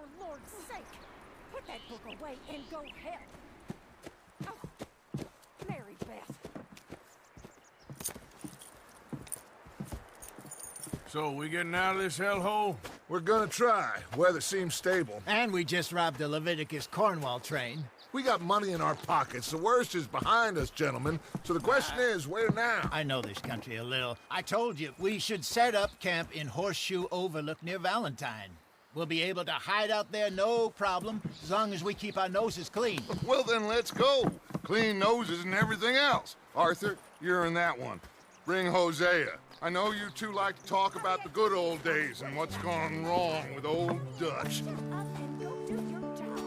for Lord's sake! Put that book away and go help! Oh, Mary Beth. So, we getting out of this hellhole? We're gonna try. Weather seems stable. And we just robbed a Leviticus Cornwall train. We got money in our pockets. The worst is behind us, gentlemen. So the question is, where now? I know this country a little. I told you, we should set up camp in Horseshoe Overlook near Valentine. We'll be able to hide out there, no problem, as long as we keep our noses clean. Well, then let's go. Clean noses and everything else. Arthur, you're in that one. Bring Hosea. I know you two like to talk about the good old days and what's gone wrong with old Dutch. Shut up and go do your job.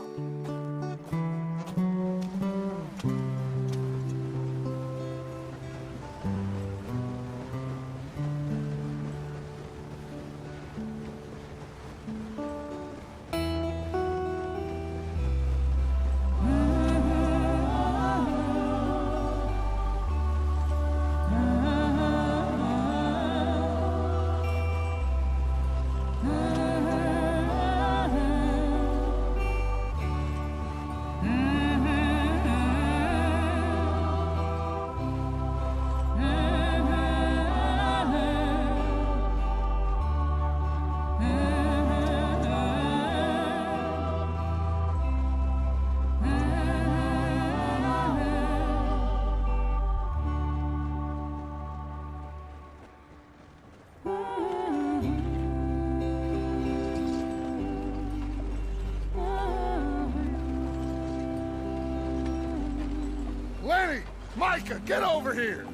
Lenny! Micah, get over here!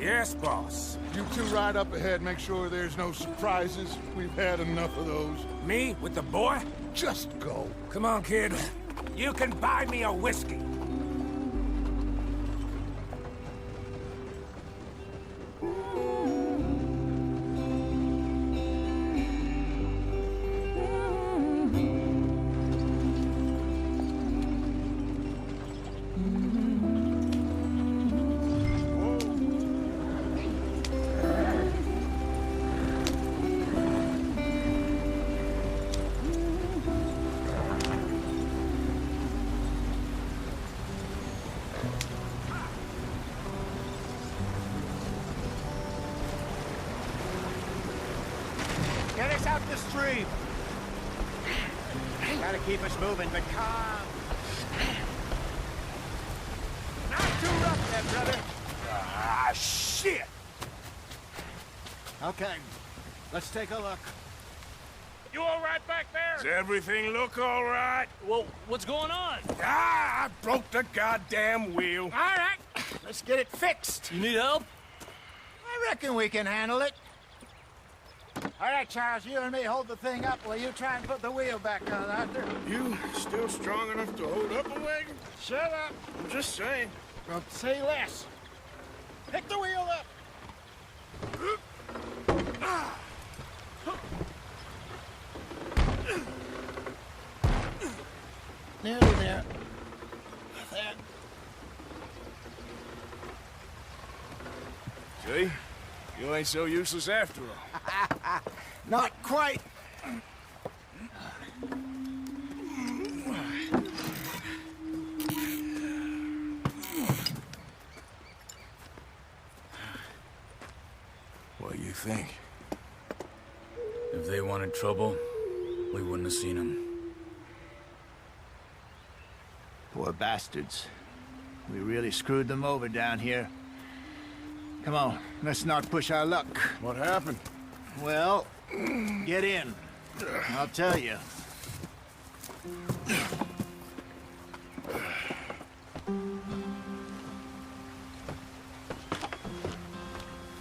Yes, boss. You two ride up ahead, make sure there's no surprises. We've had enough of those. Me with the boy? Just go. Come on, kid. You can buy me a whiskey. Get us out the stream. Gotta keep us moving, but calm. Not too rough there, brother. Ah, shit! Okay, let's take a look. You all right back there? Does everything look all right? Well, what's going on? Ah, I broke the goddamn wheel. All right, let's get it fixed. You need help? I reckon we can handle it. All right, Charles, you and me hold the thing up while you try and put the wheel back on, Arthur. You still strong enough to hold up a wagon? Shut up. I'm just saying. Well, say less. Pick the wheel up. Nearly there. There. See? You ain't so useless after all. Not quite. What do you think? If they wanted trouble, we wouldn't have seen them. Poor bastards. We really screwed them over down here. Come on, let's not push our luck. What happened? Well, get in. I'll tell you.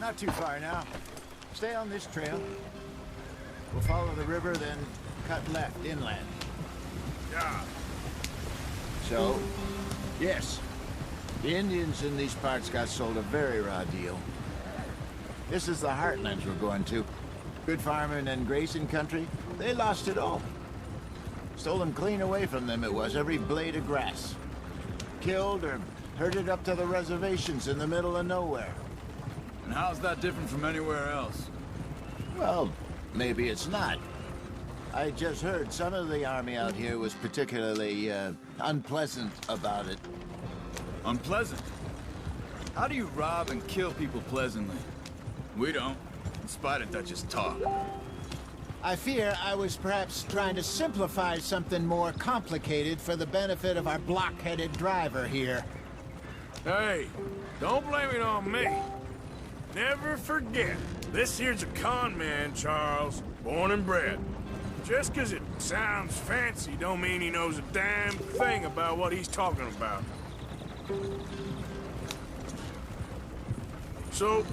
Not too far now. Stay on this trail. We'll follow the river, then cut left inland. Yeah. So, yes, the Indians in these parts got sold a very raw deal. This is the heartlands we're going to. Good farming and grazing country, they lost it all. Stolen clean away from them it was, every blade of grass. Killed or herded up to the reservations in the middle of nowhere. And how's that different from anywhere else? Well, maybe it's not. I just heard some of the army out here was particularly unpleasant about it. Unpleasant? How do you rob and kill people pleasantly? We don't, in spite of Dutch's talk. I fear I was perhaps trying to simplify something more complicated for the benefit of our block-headed driver here. Hey, don't blame it on me. Never forget, this here's a con man, Charles, born and bred. Just 'cause it sounds fancy don't mean he knows a damn thing about what he's talking about. So,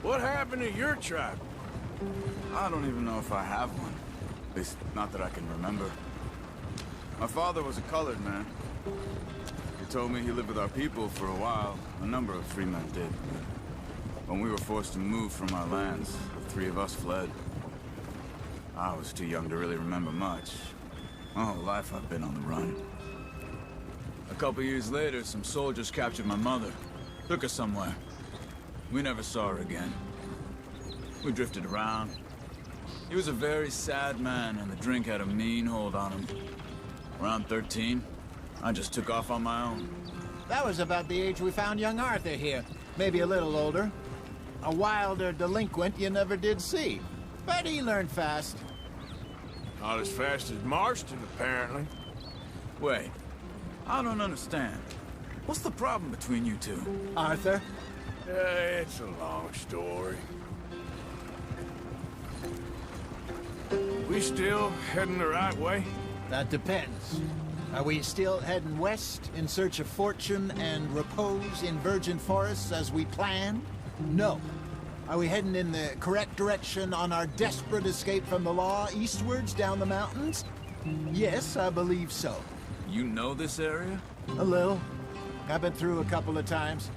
what happened to your tribe? I don't even know if I have one. At least, not that I can remember. My father was a colored man. He told me he lived with our people for a while. A number of free men did. When we were forced to move from our lands, the three of us fled. I was too young to really remember much. My whole life I've been on the run. A couple years later, some soldiers captured my mother. Took her somewhere. We never saw her again. We drifted around. He was a very sad man, and the drink had a mean hold on him. Around 13, I just took off on my own. That was about the age we found young Arthur here. Maybe a little older. A wilder delinquent you never did see. But he learned fast. Not as fast as Marston, apparently. Wait, I don't understand. What's the problem between you two? Arthur? It's a long story. We still heading the right way? That depends. Are we still heading west in search of fortune and repose in virgin forests as we planned? No. Are we heading in the correct direction on our desperate escape from the law eastwards down the mountains? Yes, I believe so. You know this area? A little. I've been through a couple of times.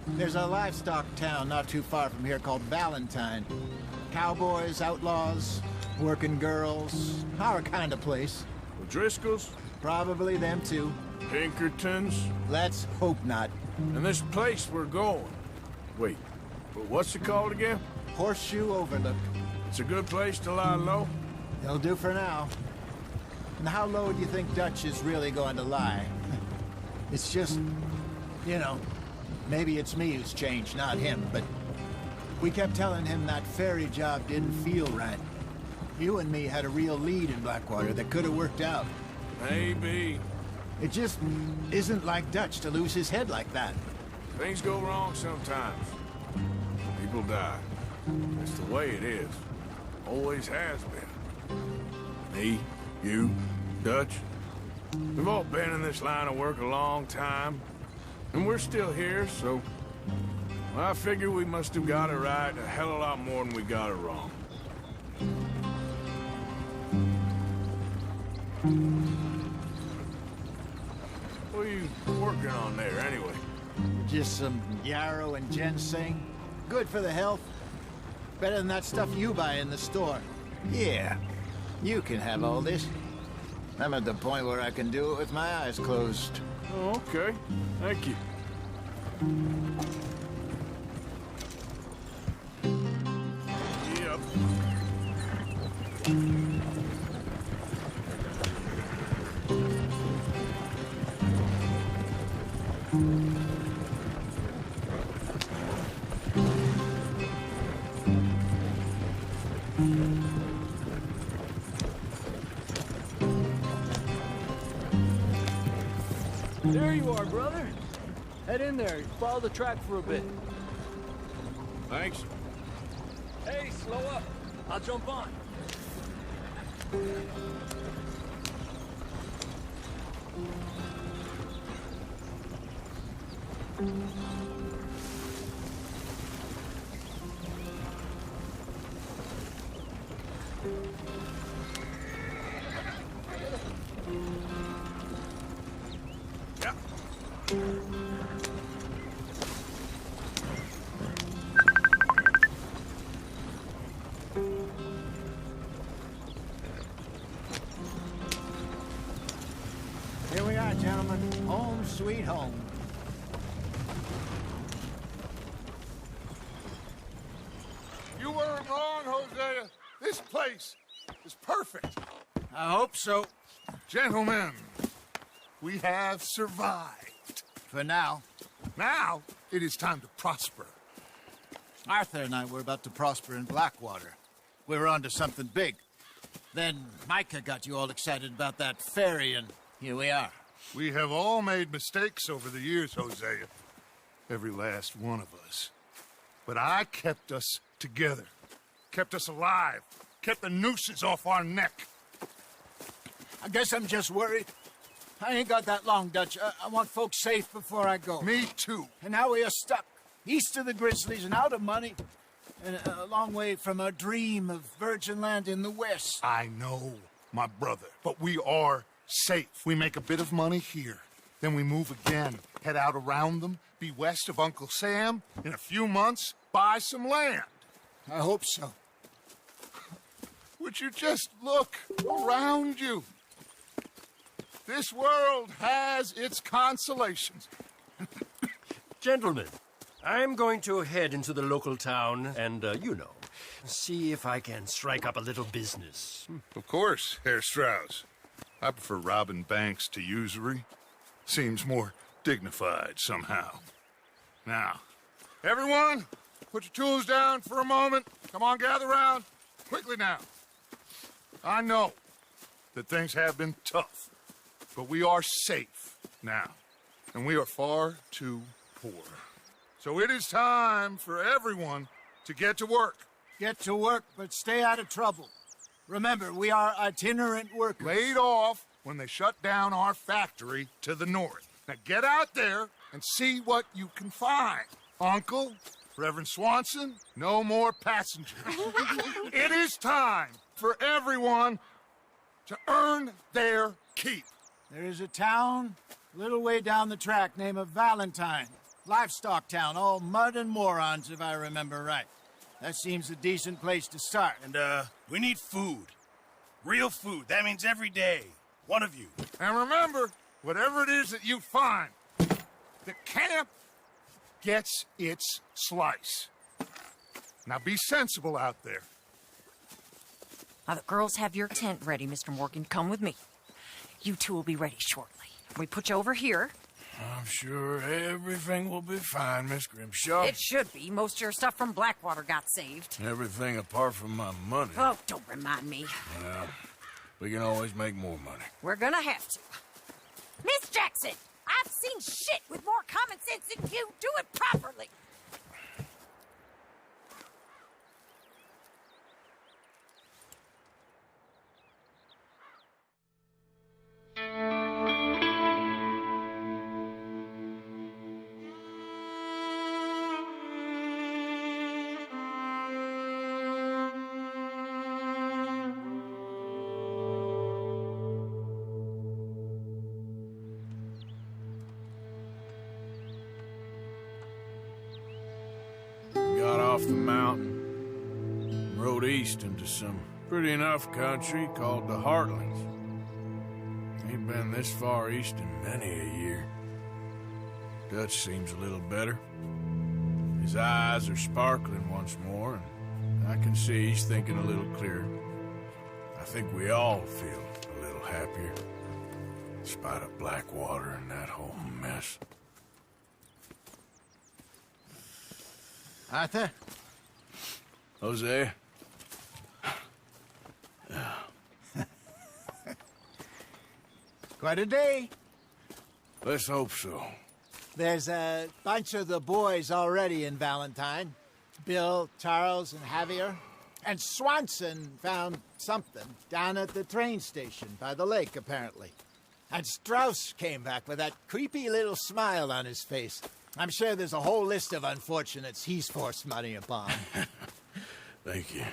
There's a livestock town not too far from here called Valentine. Cowboys, outlaws, working girls, our kind of place. Driscoll's? Probably them too. Pinkertons? Let's hope not. And this place we're going. Wait, but what's it called again? Horseshoe Overlook. It's a good place to lie low? It'll do for now. And how low do you think Dutch is really going to lie? It's just, you know, maybe it's me who's changed, not him, but we kept telling him that ferry job didn't feel right. You and me had a real lead in Blackwater that could have worked out. Maybe. It just isn't like Dutch to lose his head like that. Things go wrong sometimes. People die. That's the way it is. Always has been. Me, you, Dutch. We've all been in this line of work a long time. And we're still here, so... well, I figure we must have got it right a hell of a lot more than we got it wrong. What are you working on there, anyway? Just some yarrow and ginseng. Good for the health. Better than that stuff you buy in the store. Yeah, you can have all this. I'm at the point where I can do it with my eyes closed. Oh, okay. Thank you. Yep. There you are, brother. Head in there. Follow the track for a bit. Thanks. Hey, slow up. I'll jump on. Yep. Here we are, gentlemen. Home sweet home. You weren't wrong, Hosea. This place, is perfect. I hope so. Gentlemen, we have survived. For now. Now, it is time to prosper. Arthur and I were about to prosper in Blackwater. We were onto something big. Then Micah got you all excited about that ferry, and here we are. We have all made mistakes over the years, Hosea. Every last one of us. But I kept us together. Kept us alive. Kept the nooses off our neck. I guess I'm just worried. I ain't got that long, Dutch. I want folks safe before I go. Me too. And now we are stuck. East of the Grizzlies and out of money. And a long way from our dream of virgin land in the west. I know, my brother. But we are safe. We make a bit of money here. Then we move again. Head out around them. Be west of Uncle Sam. In a few months, buy some land. I hope so. Would you just look around you? This world has its consolations. Gentlemen, I'm going to head into the local town and, see if I can strike up a little business. Of course, Herr Strauss. I prefer robbing banks to usury. Seems more dignified somehow. Now, everyone, put your tools down for a moment. Come on, gather round. Quickly now. I know that things have been tough, but we are safe now, and we are far too poor. So it is time for everyone to get to work. Get to work, but stay out of trouble. Remember, we are itinerant workers. Laid off when they shut down our factory to the north. Now get out there and see what you can find. Uncle, Reverend Swanson, no more passengers. It is time for everyone to earn their keep. There is a town a little way down the track named Valentine. Livestock town, all mud and morons, if I remember right. That seems a decent place to start. And, we need food. Real food. That means every day. One of you. And remember, whatever it is that you find, the camp gets its slice. Now be sensible out there. Now, the girls have your tent ready, Mr. Morgan. Come with me. You two will be ready shortly. We put you over here. I'm sure everything will be fine, Miss Grimshaw. It should be. Most of your stuff from Blackwater got saved. Everything apart from my money. Oh, don't remind me. Well, we can always make more money. We're gonna have to. Miss Jackson, I've seen shit with more common sense than you. Do it properly. Got off the mountain, rode east into some pretty enough country called the Heartlands. Ain't been this far east in many a year. Dutch seems a little better. His eyes are sparkling once more, and I can see he's thinking a little clearer. I think we all feel a little happier, in spite of Blackwater and that whole mess. Arthur? Jose? Quite a day. Let's hope so. There's a bunch of the boys already in Valentine. Bill, Charles, and Javier. And Swanson found something down at the train station by the lake, apparently. And Strauss came back with that creepy little smile on his face. I'm sure there's a whole list of unfortunates he's forced money upon. Thank you.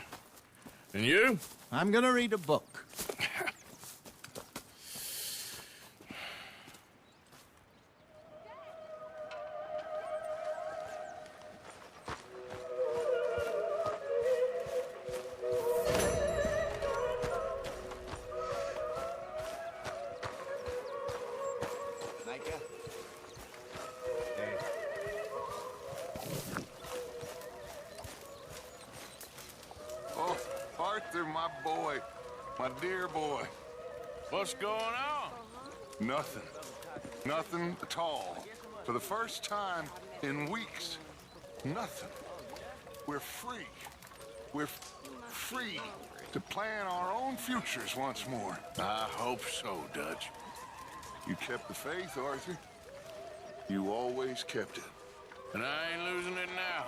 And you? I'm gonna read a book. Oh, Arthur, my boy. My dear boy. What's going on? Nothing. Nothing at all. For the first time in weeks. Nothing. We're free. We're free to plan our own futures once more. I hope so, Dutch. You kept the faith, Arthur. You always kept it. And I ain't losing it now.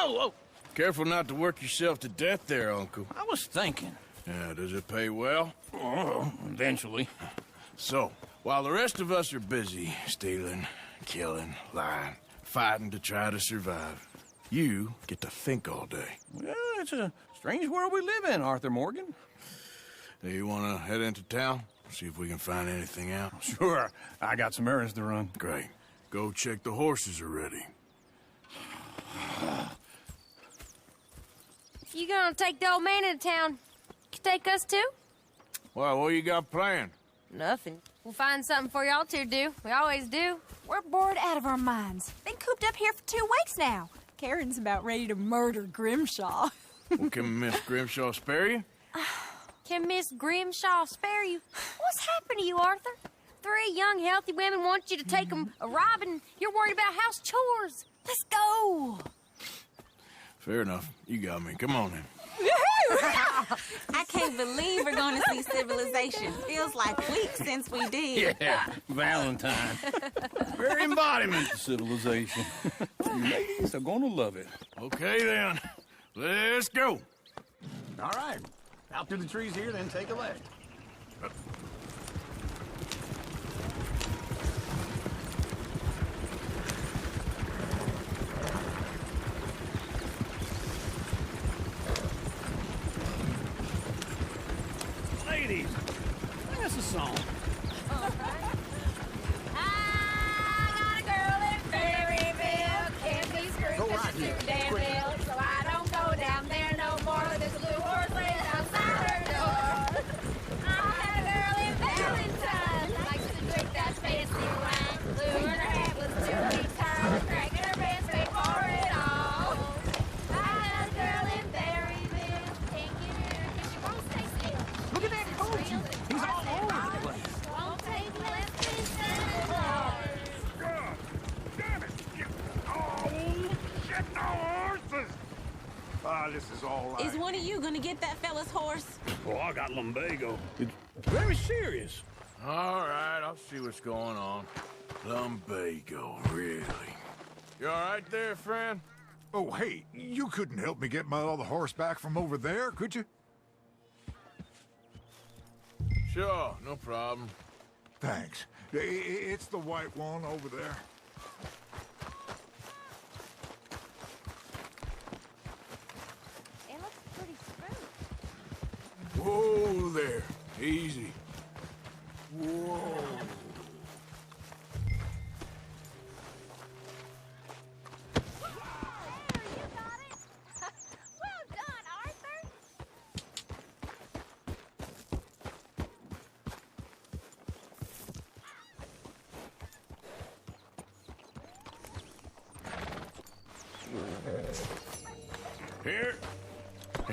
Oh! Careful not to work yourself to death there, Uncle. I was thinking. Yeah, does it pay well? Oh, eventually. So, while the rest of us are busy stealing, killing, lying, fighting to try to survive, you get to think all day. Well, it's a strange world we live in, Arthur Morgan. Do you want to head into town? See if we can find anything out? Sure. I got some errands to run. Great. Go check the horses are ready. You gonna take the old man into town? You take us too? Well, what you got planned? Nothing. We'll find something for y'all to do. We always do. We're bored out of our minds. Been cooped up here for 2 weeks now. Karen's about ready to murder Grimshaw. Well, can Miss Grimshaw spare you? Can Miss Grimshaw spare you? What's happened to you, Arthur? 3 young, healthy women want you to take them a robbing. You're worried about house chores. Let's go. Fair enough. You got me. Come on then. I can't believe we're going to see civilization. Feels like weeks since we did. Yeah, Valentine. Very embodiment of civilization. You ladies are going to love it. Okay then. Let's go. All right. Out through the trees here, then take a left. Ladies, sing us a song. I got a girl in Berryville. Can't be screwed because she's too damn ill. So I don't go down there no more. There's a blue horse laying outside her door. I had a girl in Valentine. Likes to drink that fancy wine. Blue and her hat was 2 feet tall. Cracking her pants paid for it all. I had a girl in Berryville. Can't get her because she won't stay still. Look at that coach. He's all over the place. Won't take less than 7 hours. God damn it! Oh, shit, no horses! Ah, this is all right. Is one of you going to get that fella's horse? Oh, I got lumbago. It's very serious. All right, I'll see what's going on. Lumbago, really? You all right there, friend? Oh, hey, you couldn't help me get my other horse back from over there, could you? Sure, no problem. Thanks. It's the white one over there. It looks pretty smooth. Whoa there. Easy. Whoa. There, you got it. Well done, Arthur.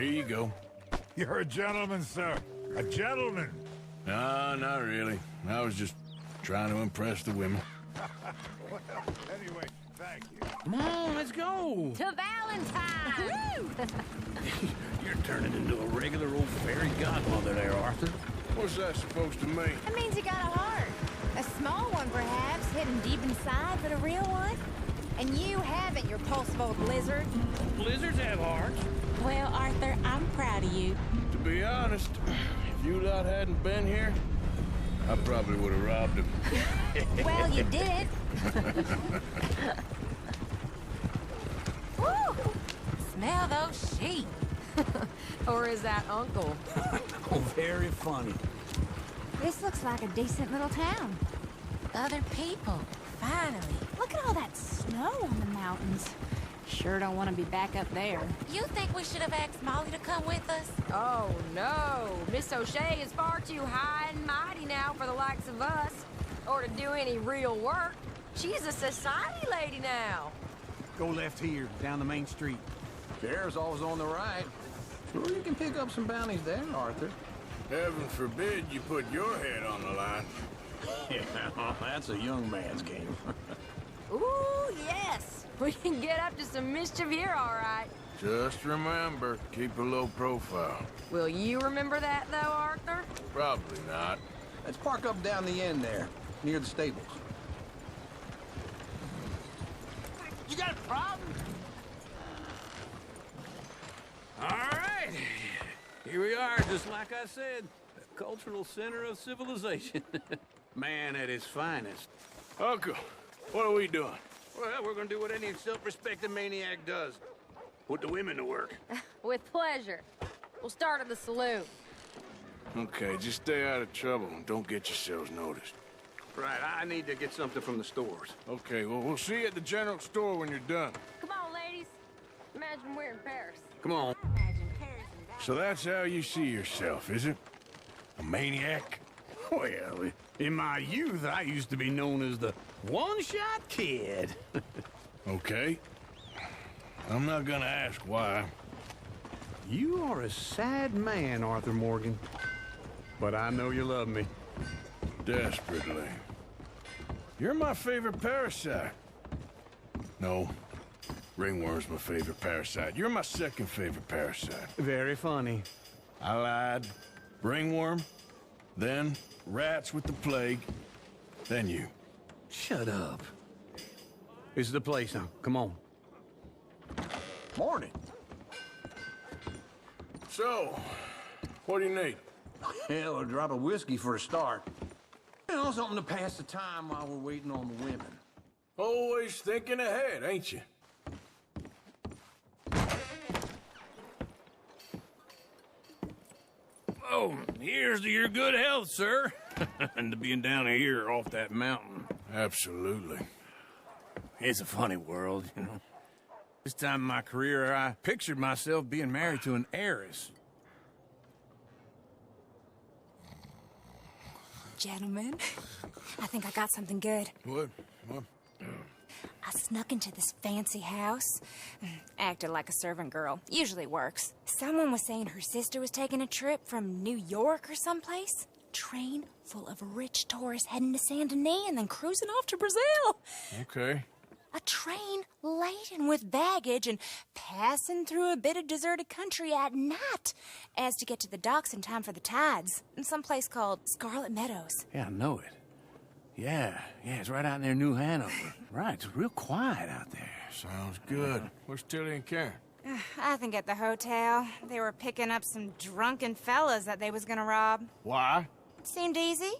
Here you go. You're a gentleman, sir. A gentleman. No, not really. I was just trying to impress the women. Well, anyway, thank you. Come on, let's go. To Valentine. You're turning into a regular old fairy godmother there, Arthur. What's that supposed to mean? That means you got a heart. A small one, perhaps, hidden deep inside, but a real one. And you haven't, you repulsive old blizzard. Blizzards have hearts. Well, Arthur, I'm proud of you. To be honest, if you lot hadn't been here, I probably would have robbed him. Well, you did. Woo! Smell those sheep. Or is that Uncle? Oh, very funny. This looks like a decent little town. Other people. Finally. Look at all that snow on the mountains. Sure don't want to be back up there. You think we should have asked Molly to come with us? Oh, no. Miss O'Shea is far too high and mighty now for the likes of us, or to do any real work. She's a society lady now. Go left here, down the main street. Sheriff's always on the right. Sure you can pick up some bounties there, Arthur. Heaven forbid you put your head on the line. Yeah, that's a young man's game. Ooh, yes. We can get up to some mischief here, all right. Just remember, keep a low profile. Will you remember that, though, Arthur? Probably not. Let's park up down the end there, near the stables. You got a problem? All right. Here we are, just like I said. The cultural center of civilization. Man at his finest. Uncle, what are we doing? Well, we're gonna do what any self-respecting maniac does. Put the women to work. With pleasure. We'll start at the saloon. Okay, just stay out of trouble and don't get yourselves noticed. Right, I need to get something from the stores. Okay, well, we'll see you at the general store when you're done. Come on, ladies. Imagine we're in Paris. Come on. So that's how you see yourself, is it? A maniac? Well, in my youth, I used to be known as the one-shot kid. Okay. I'm not gonna ask why. You are a sad man, Arthur Morgan. But I know you love me. Desperately. You're my favorite parasite. No. Ringworm's my favorite parasite. You're my second favorite parasite. Very funny. I lied. Ringworm, then rats with the plague, then you. Shut up. This is the place now. Come on. Morning. So, what do you need? Hell, a drop of whiskey for a start. You know, something to pass the time while we're waiting on the women. Always thinking ahead, ain't you? Oh, here's to your good health, sir. And to being down here off that mountain. Absolutely. It's a funny world, you know. This time in my career, I pictured myself being married to an heiress. Gentlemen, I think I got something good. What? I snuck into this fancy house, acted like a servant girl. Usually works. Someone was saying her sister was taking a trip from New York or someplace. Train full of rich tourists heading to Saint Denis and then cruising off to Brazil. Okay. A train laden with baggage and passing through a bit of deserted country at night as to get to the docks in time for the tides in some place called Scarlet Meadows. Yeah, I know it. Yeah, it's right out near New Hanover. Right, it's real quiet out there. Sounds good. Where's Tilly and Karen? I think at the hotel. They were picking up some drunken fellas that they was gonna rob. Why? Seemed easy.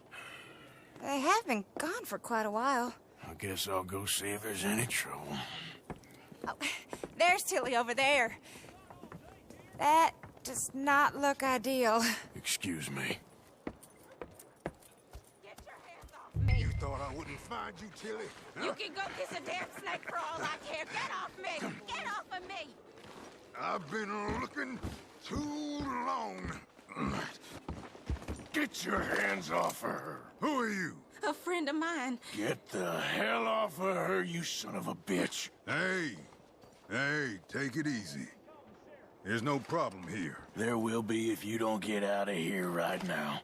They have been gone for quite a while. I guess I'll go see if there's any trouble. Oh, there's Tilly over there. That does not look ideal. Excuse me. You thought I wouldn't find you, Tilly? Huh? You can go kiss a damn snake for all I care. Get off me! Get off of me! I've been looking too long. Get your hands off of her. Who are you? A friend of mine. Get the hell off of her, you son of a bitch. Hey, take it easy. There's no problem here. There will be if you don't get out of here right now.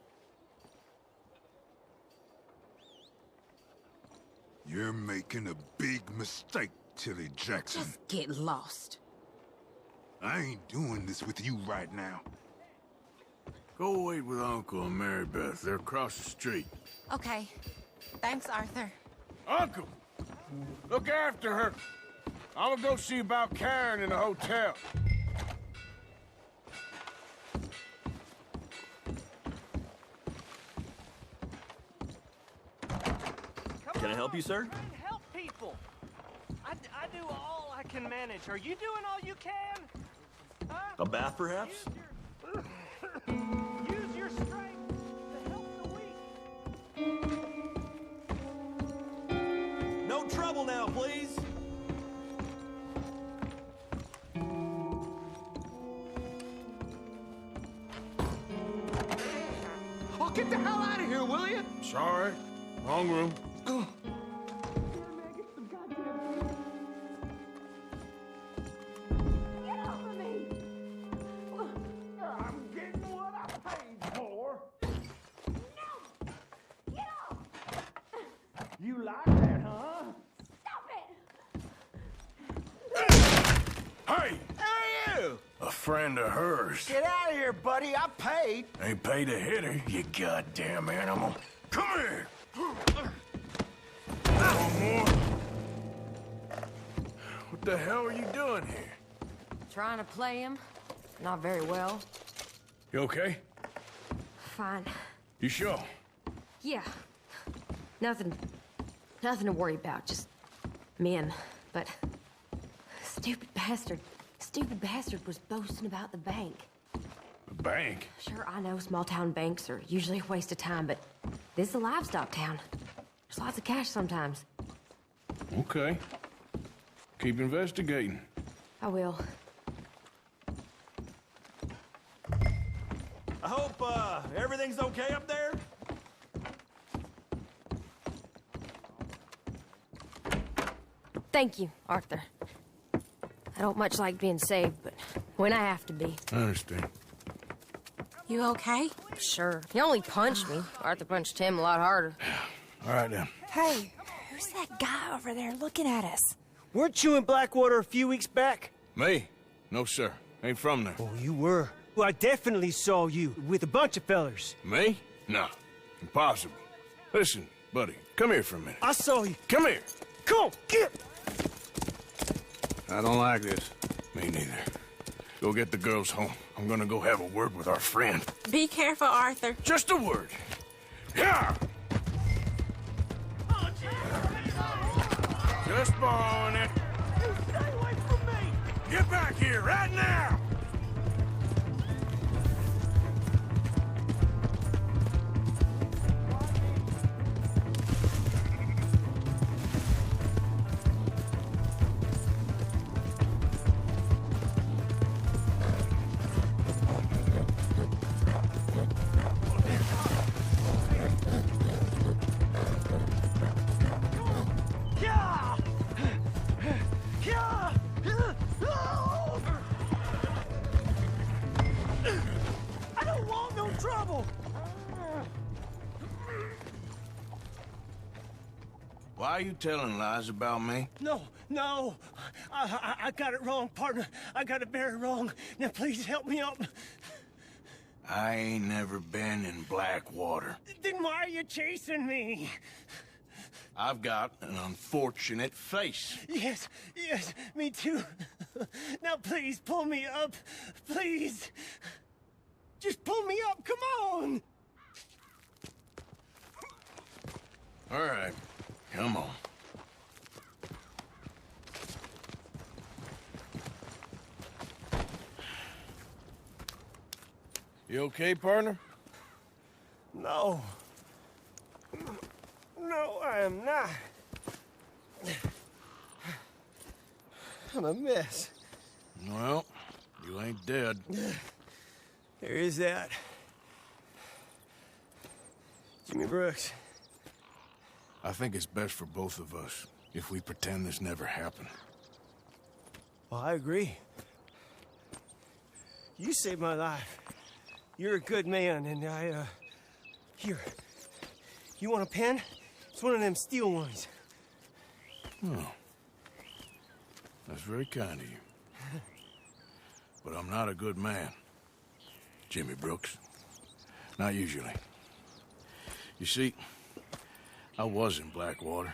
You're making a big mistake, Tilly Jackson. Just get lost. I ain't doing this with you right now. Go wait with Uncle and Mary Beth. They're across the street. Okay. Thanks, Arthur. Uncle! Look after her. I'm gonna go see about Karen in the hotel. Can I help you, sir? Help people. I do all I can manage. Are you doing all you can? Huh? A bath, perhaps? Use your strength to help the weak. No, please? Oh, get the hell out of here, will you? Sorry. Wrong room. You like that, huh? Hey! Who are you? A friend of hers. Get out of here, buddy. I paid. Ain't paid to hit her, you goddamn animal. Come here! One more. What the hell are you doing here? Trying to play him. Not very well. You okay? Fine. You sure? Yeah. Nothing to worry about. Just men. But stupid bastard was boasting about the bank. The bank? Sure, I know small town banks are usually a waste of time, but this is a livestock town. There's lots of cash sometimes. Okay. Keep investigating. I will. I hope, everything's okay up there? Thank you, Arthur. I don't much like being saved, but when I have to be. I understand. You okay? Sure. He only punched me. Arthur punched him a lot harder. All right, then. Hey, who's that guy over there looking at us? Weren't you in Blackwater a few weeks back? Me? No, sir. Ain't from there. Oh, you were. Well, I definitely saw you with a bunch of fellers. Me? No. Impossible. Listen, buddy, come here for a minute. I saw you. Come here. Come on, get! I don't like this. Me neither. Go get the girls home. I'm gonna go have a word with our friend. Be careful, Arthur. Just a word. Yeah! Just borrowing it. Stay away from me! Get back here right now! I don't want no trouble! Why are you telling lies about me? No. I got it wrong, partner. I got it very wrong. Now, please help me out. I ain't never been in Blackwater. Then why are you chasing me? I've got an unfortunate face. Yes, me too. Now, please, pull me up. Please. Just pull me up, come on! All right, come on. You okay, partner? No. No, I am not. I'm a mess. Well, you ain't dead. There is that. Jimmy Brooks. I think it's best for both of us if we pretend this never happened. Well, I agree. You saved my life. You're a good man, and here. You want a pen? It's one of them steel ones. Oh. That's very kind of you. But I'm not a good man, Jimmy Brooks. Not usually. You see, I was in Blackwater.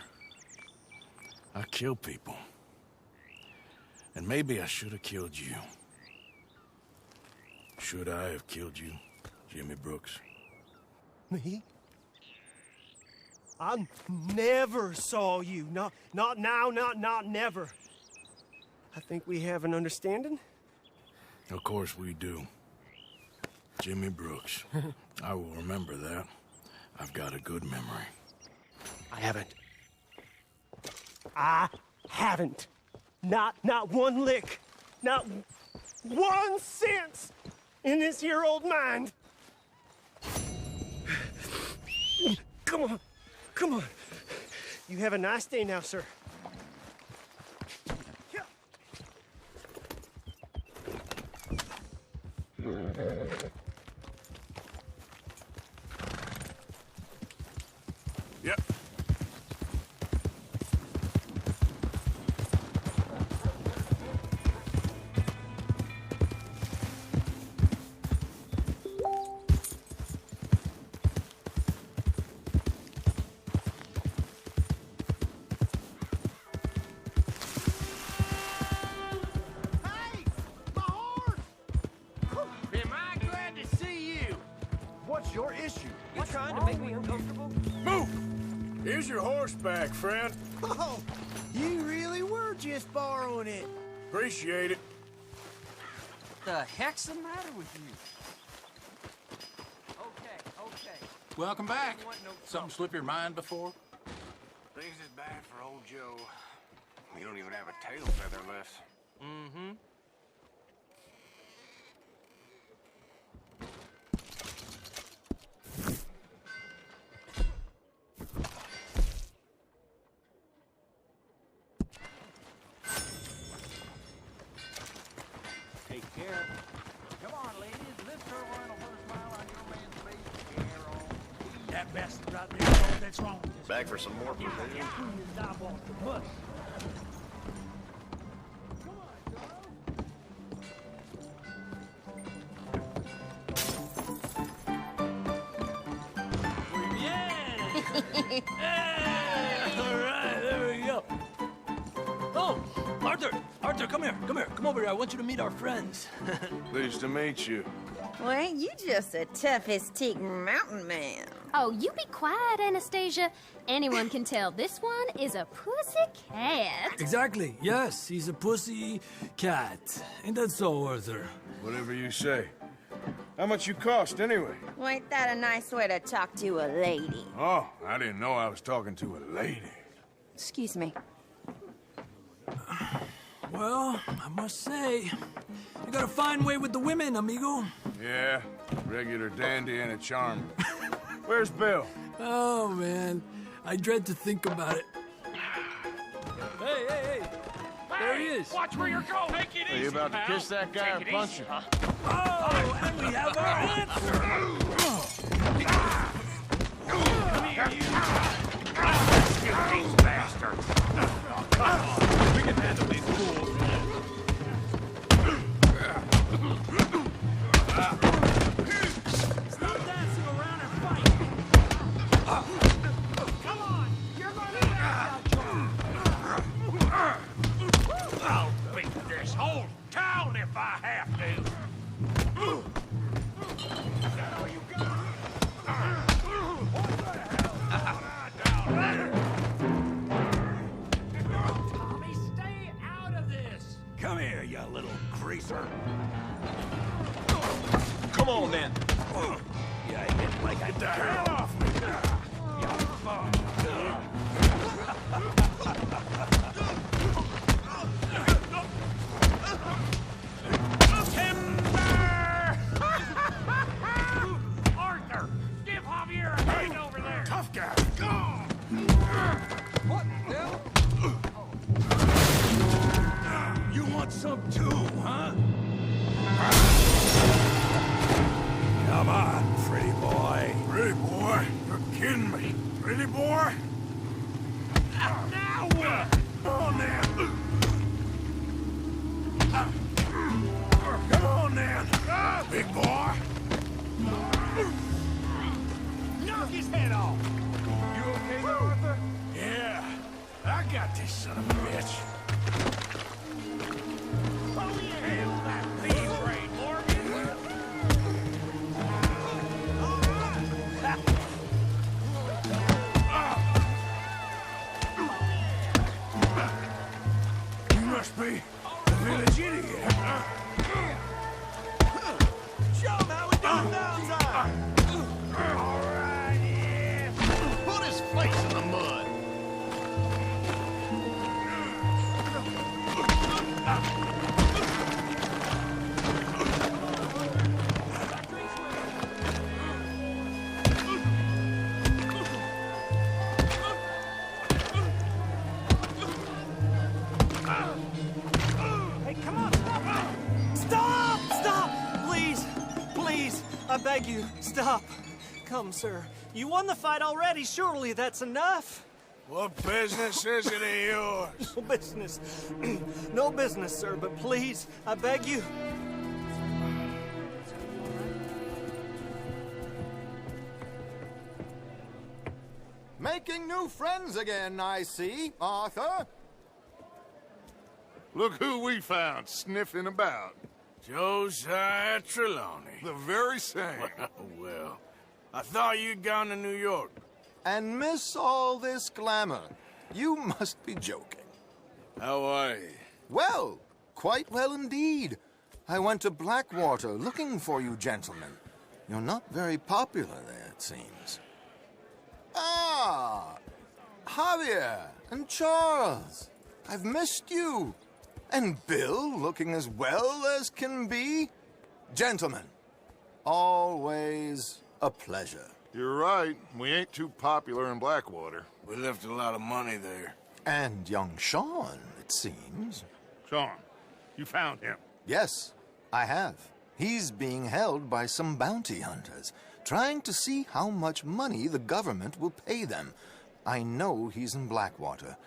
I killed people. And maybe I should have killed you. Should I have killed you, Jimmy Brooks? Me? I never saw you. Not now, not never. I think we have an understanding. Of course we do. Jimmy Brooks. I will remember that. I've got a good memory. I haven't. I haven't. Not one lick. Not 1 cent in this here old mind. Come on. Come on. You have a nice day now, sir. Yep. Am I glad to see you? What's your issue? You trying to make me uncomfortable? Move! Here's your horseback, friend. Oh, you really were just borrowing it. Appreciate it. The heck's the matter with you? Okay. Welcome back. Something slip your mind before? Things is bad for old Joe. We don't even have a tail feather left. Mm-hmm. Take care. Come on, ladies. Lift her and a little smile on your man's face. Care on. That bastard right there. Oh, that's wrong. Back for some more pavilion? All right, there we go. Oh, Arthur, come here. Come over here. I want you to meet our friends. Pleased to meet you. Well, ain't you just a tough-as-teak mountain man? Oh, you be quiet, Anastasia. Anyone can tell this one is a pussy cat. Exactly. Yes, he's a pussy cat. Ain't that so, Arthur? Whatever you say. How much you cost, anyway? Well, ain't that a nice way to talk to a lady? Oh, I didn't know I was talking to a lady. Excuse me. Well, I must say, you got a fine way with the women, amigo. Yeah, regular dandy and a charmer. Where's Bill? Oh, man. I dread to think about it. Hey! There he is. Watch where you're going. Take it Are you about to kiss that guy or punch him? Oh, and we have our answer. Come here, you. You these bastards. Come on. We can handle these fools. Stop dancing around and fight. Come on. You're going to I'll beat this whole town if I have to. Tommy, stay out of this. Come here, you little greaser. Come on, then. Yeah, I hit like I Get the hell off me. You bum. Arthur, give Javier a hand over there. Tough guy. What the hell? You want some too, huh? Come on, pretty boy. Pretty boy? You're kidding me. Pretty boy? Now what? On then. Come on then. Big boy. Knock his head off. You okay there, Arthur? Yeah. I got this son of a bitch. Oh, yeah. Handle that thief brain, Morgan. You must be the village idiot. Show him how we do it downside. All right, yeah. Put his face in the mud. I beg you, stop. Come, sir. You won the fight already. Surely that's enough. What business is it of yours? No business. No business, sir, but please, I beg you. Making new friends again, I see, Arthur. Look who we found sniffing about. Josiah Trelawney. The very same. Well, I thought you'd gone to New York. And miss all this glamour. You must be joking. How are you? Well, quite well indeed. I went to Blackwater looking for you gentlemen. You're not very popular there, it seems. Ah, Javier and Charles. I've missed you. And Bill, looking as well as can be. Gentlemen, always a pleasure. You're right. We ain't too popular in Blackwater. We left a lot of money there. And young Sean, it seems. Sean, you found him? Yes, I have. He's being held by some bounty hunters, trying to see how much money the government will pay them. I know he's in Blackwater,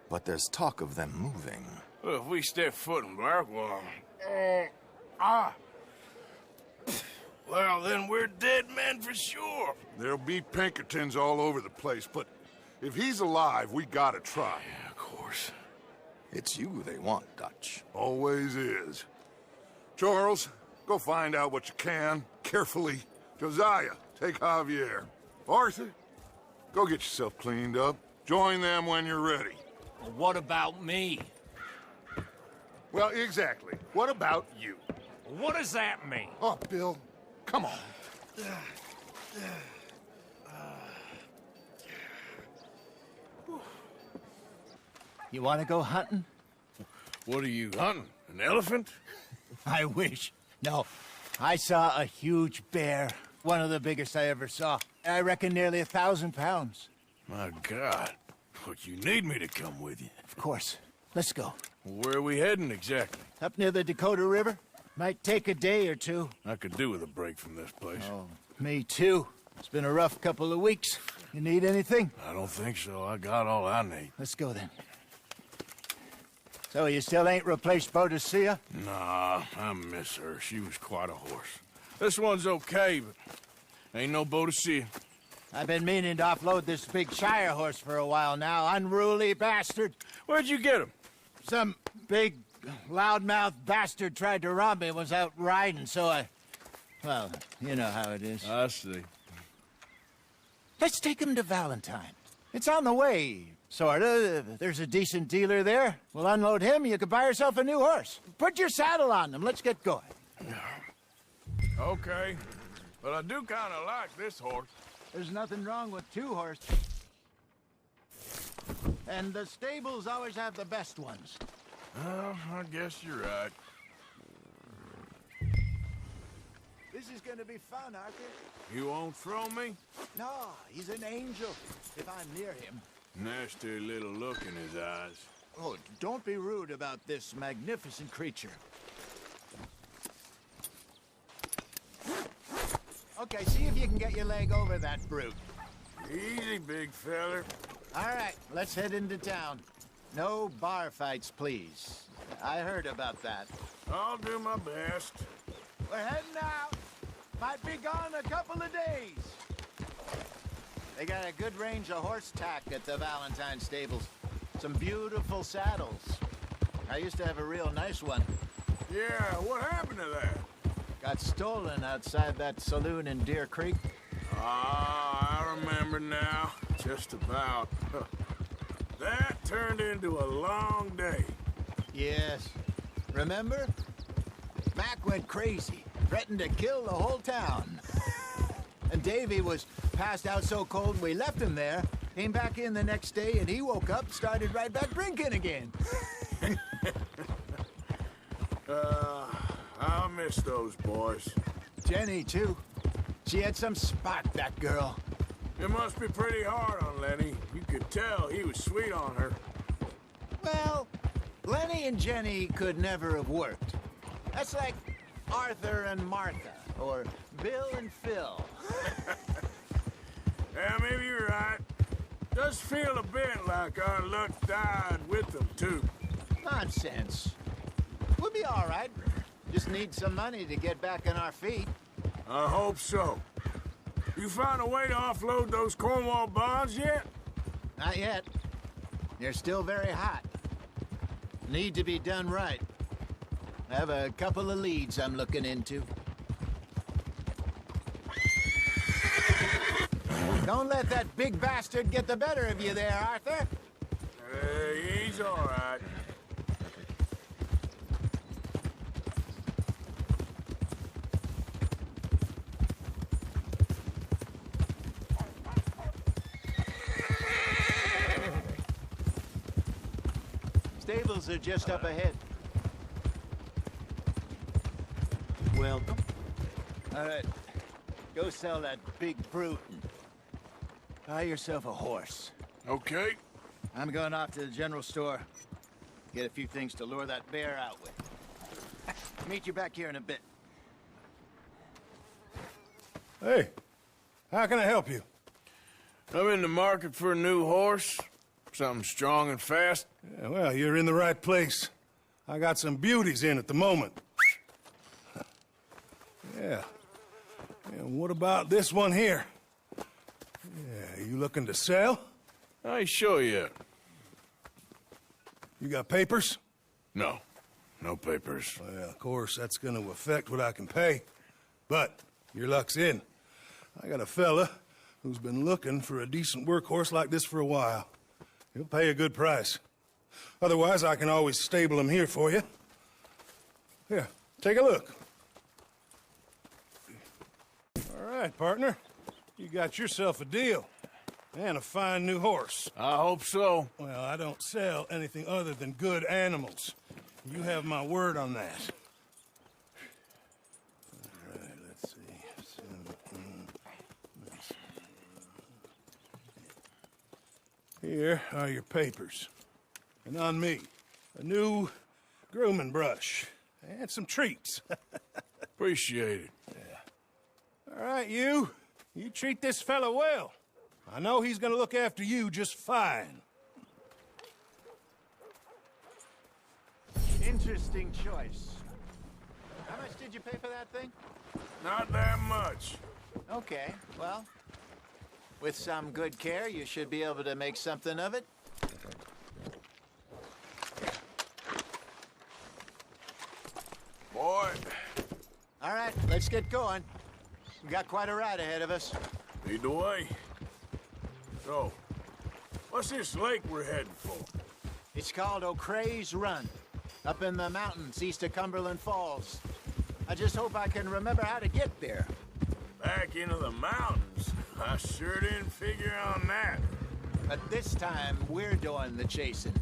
but there's talk of them moving. Well, if we step foot in Blackwater... Well, then we're dead men for sure. There'll be Pinkertons all over the place, but if he's alive, we gotta try. Yeah, of course. It's you they want, Dutch. Always is. Charles, go find out what you can, carefully. Josiah, take Javier. Arthur, go get yourself cleaned up. Join them when you're ready. Well, what about me? Well, exactly. What about you? What does that mean? Oh, Bill, come on. You want to go hunting? What are you hunting? An elephant? I wish. No, I saw a huge bear. One of the biggest I ever saw. I reckon nearly 1,000 pounds. My God. But you need me to come with you. Of course. Let's go. Where are we heading exactly? Up near the Dakota River. Might take a day or two. I could do with a break from this place. Oh, me too. It's been a rough couple of weeks. You need anything? I don't think so. I got all I need. Let's go then. So you still ain't replaced Boadicea? Nah, I miss her. She was quite a horse. This one's okay, but ain't no Boadicea. I've been meaning to offload this big Shire horse for a while now. Unruly bastard. Where'd you get him? Some big, loudmouth bastard tried to rob me and was out riding, so I... Well, you know how it is. I see. Let's take him to Valentine. It's on the way, sorta. There's a decent dealer there. We'll unload him, you can buy yourself a new horse. Put your saddle on him, let's get going. Okay, but I do kind of like this horse. There's nothing wrong with two horses. And the stables always have the best ones. Well, I guess you're right. This is gonna be fun, Arthur. You won't throw me? No, he's an angel, if I'm near him. Nasty little look in his eyes. Oh, don't be rude about this magnificent creature. Okay, see if you can get your leg over that brute. Easy, big feller. All right, let's head into town. No bar fights, please. I heard about that. I'll do my best. We're heading out. Might be gone a couple of days. They got a good range of horse tack at the Valentine stables. Some beautiful saddles. I used to have a real nice one. Yeah, what happened to that? Got stolen outside that saloon in Deer Creek. Ah, I remember now. Just about. That turned into a long day. Yes. Remember? Mac went crazy, threatened to kill the whole town. And Davy was passed out so cold we left him there, came back in the next day, and he woke up, started right back drinking again. I'll miss those boys. Jenny, too. She had some spot, that girl. It must be pretty hard on Lenny. You could tell he was sweet on her. Well, Lenny and Jenny could never have worked. That's like Arthur and Martha. or Bill and Phil. Yeah, maybe you're right. Does feel a bit like our luck died with them, too. Nonsense. We'll be all right. Just need some money to get back on our feet. I hope so. You found a way to offload those Cornwall bonds yet? Not yet. They're still very hot. Need to be done right. I have a couple of leads I'm looking into. Don't let that big bastard get the better of you there, Arthur. He's all right. Stables are just up ahead. Welcome. All right. Go sell that big brute and buy yourself a horse. Okay. I'm going off to the general store. Get a few things to lure that bear out with. Meet you back here in a bit. Hey, how can I help you? I'm in the market for a new horse. Something strong and fast. Yeah, well, you're in the right place. I got some beauties in at the moment. Yeah. And what about this one here? Yeah, you looking to sell? I ain't sure yet. You got papers? No. No papers. Well, of course, that's gonna affect what I can pay. But your luck's in. I got a fella who's been looking for a decent workhorse like this for a while. He'll pay a good price. Otherwise, I can always stable him here for you. Here, take a look. All right, partner. You got yourself a deal. And a fine new horse. I hope so. Well, I don't sell anything other than good animals. You have my word on that. All right, let's see. Here are your papers. And on me, a new grooming brush. And some treats. Appreciate it. Yeah. All right, you. You treat this fella well. I know he's gonna look after you just fine. Interesting choice. How much did you pay for that thing? Not that much. Okay, well, with some good care, you should be able to make something of it. Boy. All right, let's get going. We got quite a ride ahead of us. Lead the way. So, what's this lake we're heading for? It's called O'Creagh's Run, up in the mountains east of Cumberland Falls. I just hope I can remember how to get there. Back into the mountains? I sure didn't figure on that. But this time, we're doing the chasing.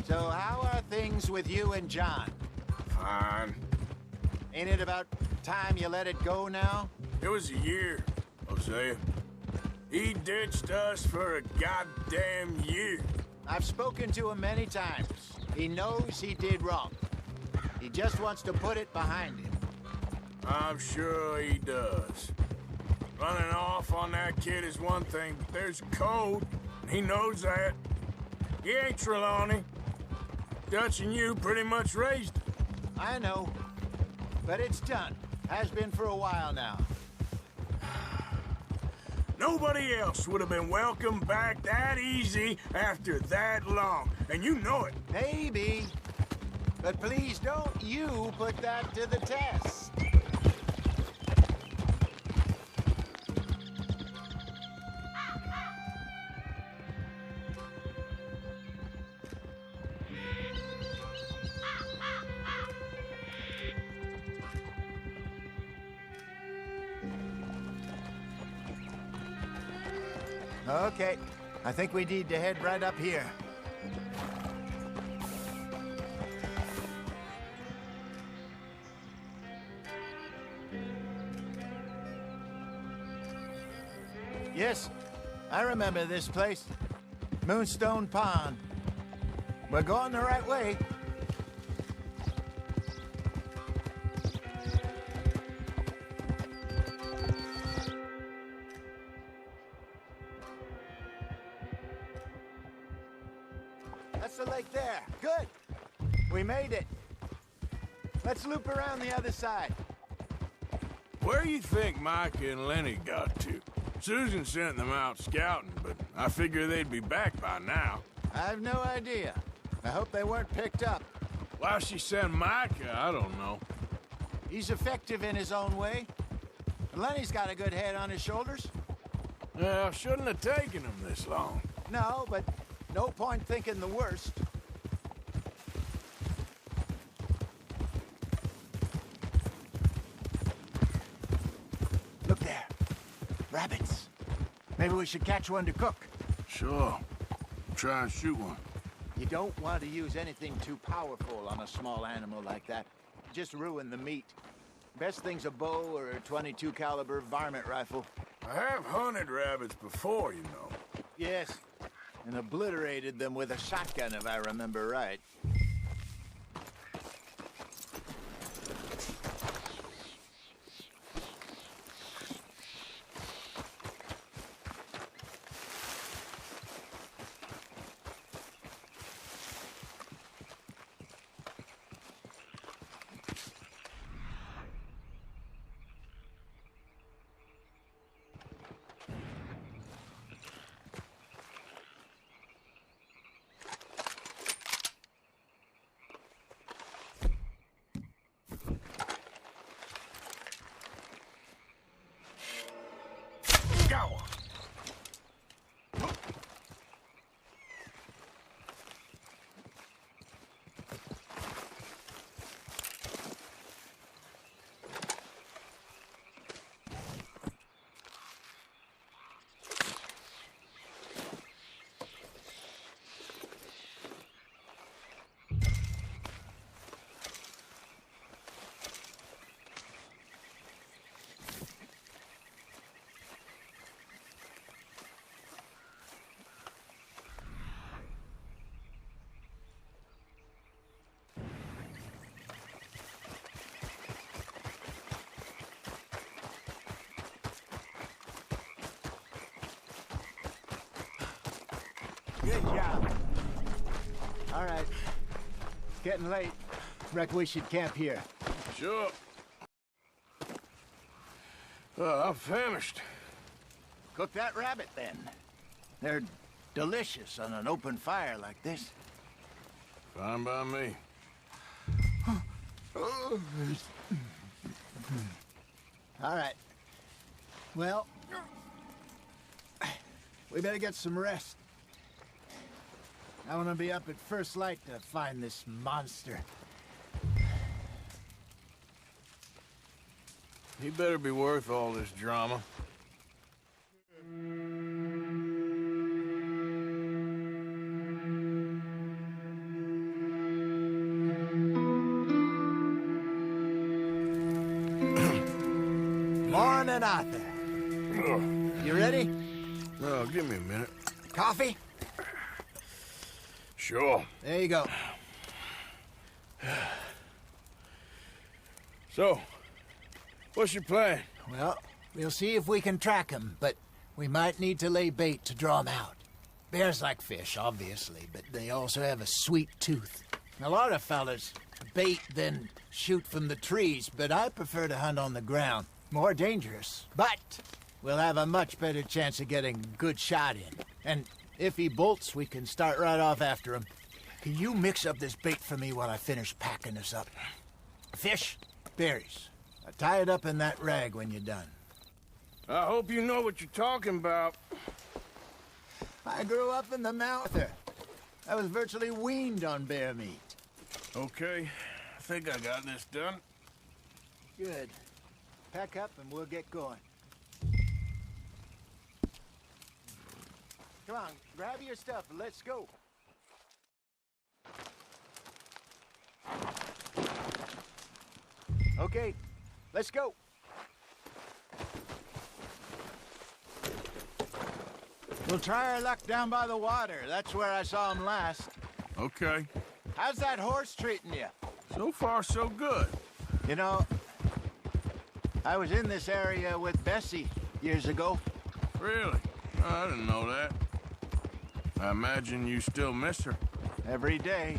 So how are things with you and John? Fine. Ain't it about time you let it go now? It was a year, Hosea. He ditched us for a goddamn year. I've spoken to him many times. He knows he did wrong. He just wants to put it behind him. I'm sure he does. Running off on that kid is one thing, but there's code. He knows that. He ain't Trelawney. Dutch and you pretty much raised him. I know. But it's done. Has been for a while now. Nobody else would have been welcomed back that easy after that long. And you know it. Maybe. But please don't you put that to the test. Okay, I think we need to head right up here. Yes, I remember this place. Moonstone Pond. We're going the right way. the lake there. Good. We made it. Let's loop around the other side. Where you think Micah and Lenny got to? Susan sent them out scouting, but I figure they'd be back by now. I have no idea. I hope they weren't picked up. Why she sent Micah, I don't know. He's effective in his own way. Lenny's got a good head on his shoulders. Well, shouldn't have taken him this long. No, but no point thinking the worst. Look there. Rabbits. Maybe we should catch one to cook. Sure. Try and shoot one. You don't want to use anything too powerful on a small animal like that. Just ruin the meat. Best thing's a bow or a .22 caliber varmint rifle. I have hunted rabbits before, you know. Yes, and obliterated them with a shotgun, if I remember right. Go! Good job. All right. It's getting late. Reckon we should camp here. Sure. I'm famished. Cook that rabbit, then. They're delicious on an open fire like this. Fine by me. All right. Well, we better get some rest. I want to be up at first light to find this monster. He better be worth all this drama. Morning, Arthur. You ready? Oh, give me a minute. Coffee? Sure. There you go. So, what's your plan? Well, we'll see if we can track him, but we might need to lay bait to draw him out. Bears like fish, obviously, but they also have a sweet tooth. A lot of fellas bait, then shoot from the trees, but I prefer to hunt on the ground. More dangerous, but we'll have a much better chance of getting a good shot in. And if he bolts, we can start right off after him. Can you mix up this bait for me while I finish packing this up? Fish, berries. Tie it up in that rag when you're done. I hope you know what you're talking about. I grew up in the mountain. I was virtually weaned on bear meat. Okay, I think I got this done. Good. Pack up and we'll get going. Come on, grab your stuff and let's go. Okay, let's go. We'll try our luck down by the water. That's where I saw him last. Okay. How's that horse treating you? So far, so good. You know, I was in this area with Bessie years ago. Really? I didn't know that. I imagine you still miss her. every day.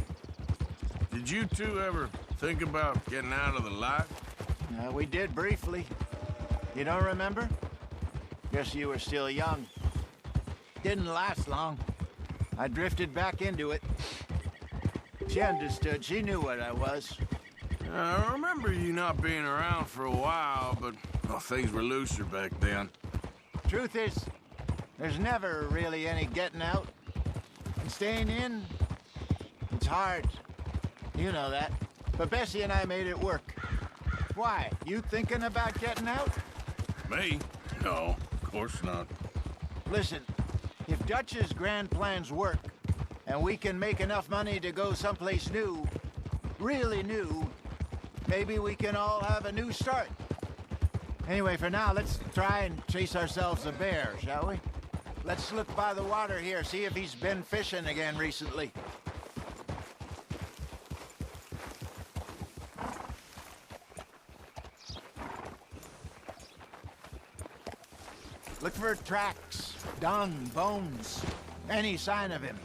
Did you two ever think about getting out of the light? We did briefly. You don't remember? Guess you were still young. Didn't last long. I drifted back into it. She understood. She knew what I was. I remember you not being around for a while, but well, things were looser back then. Truth is, there's never really any getting out. And staying in, it's hard. You know that. But Bessie and I made it work. Why? You thinking about getting out? Me? No, of course not. Listen, if Dutch's grand plans work, and we can make enough money to go someplace new, really new, maybe we can all have a new start. Anyway, for now, let's try and chase ourselves a bear, shall we? Let's look by the water here, see if he's been fishing again recently. Look for tracks, dung, bones, any sign of him.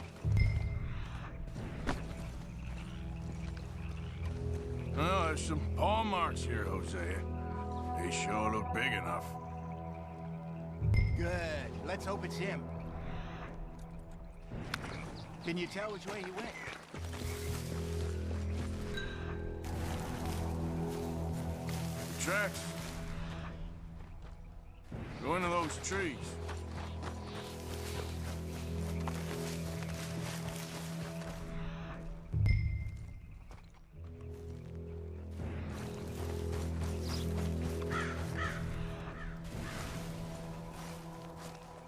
Oh, there's some paw marks here, Hosea. They sure look big enough. Good. Let's hope it's him. Can you tell which way he went? Tracks. Go into those trees.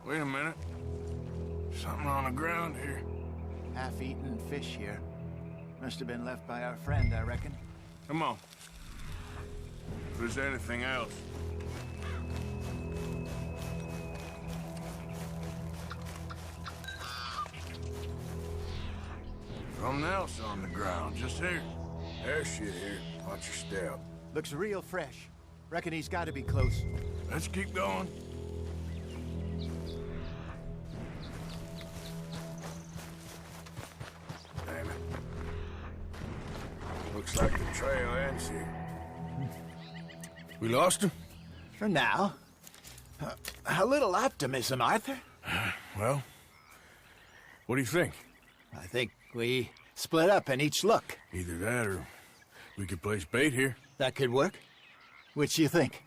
Wait a minute. Something on the ground here. Half-eaten fish here. Must have been left by our friend, I reckon. Come on. If there's anything else. Something else on the ground, just here. There's shit here. Watch your step. Looks real fresh. Reckon he's got to be close. Let's keep going. Damn it. Looks like the trail ends here. We lost him? For now. A little optimism, Arthur. Well, what do you think? I think we split up and each look. Either that or we could place bait here. That could work. Which do you think?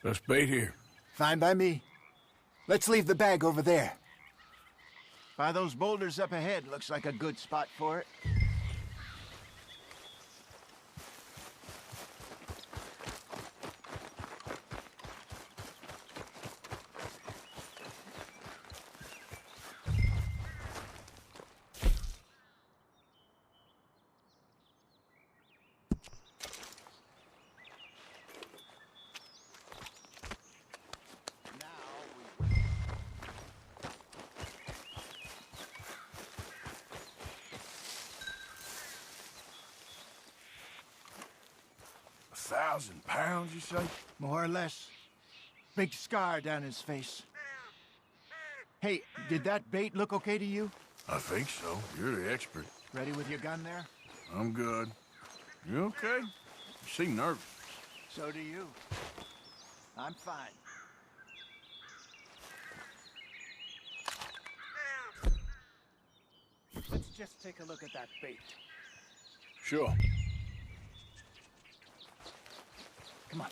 Let's bait here. Fine by me. Let's leave the bag over there. By those boulders up ahead, looks like a good spot for it. £1,000, you say? More or less. Big scar down his face. Hey, did that bait look okay to you? I think so. You're the expert. Ready with your gun there? I'm good. You okay? You seem nervous. So do you. I'm fine. Let's just take a look at that bait. Sure. Come on.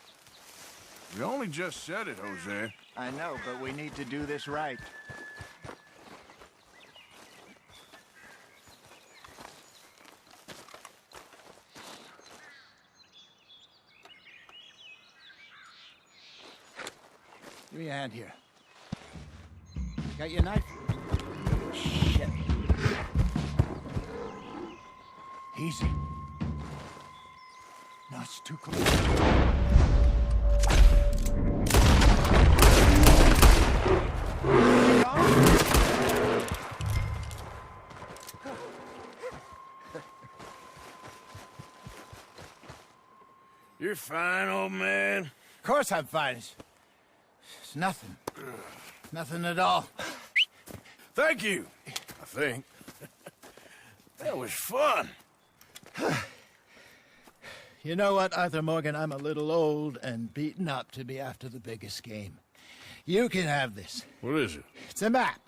You only just said it, Jose. I know, but we need to do this right. Give me a hand here. Got your knife? Shit. Easy. No, it's too close. You're fine, old man. Of course I'm fine. It's nothing. Nothing at all. Thank you, I think. That was fun. You know what, Arthur Morgan? I'm a little old and beaten up to be after the biggest game. You can have this. What is it? It's a map.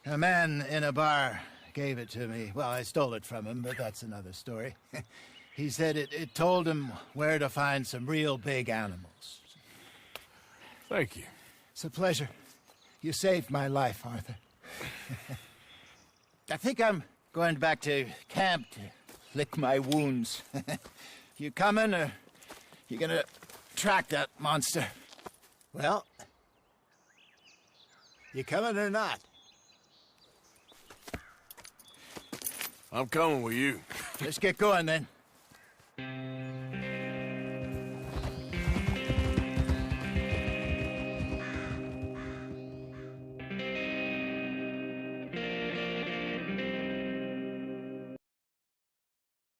A man in a bar gave it to me. Well, I stole it from him, but that's another story. He said it told him where to find some real big animals. Thank you. It's a pleasure. You saved my life, Arthur. I think I'm going back to camp to lick my wounds. You coming, or you gonna track that monster? Well, you coming or not? I'm coming with you. Let's get going, then.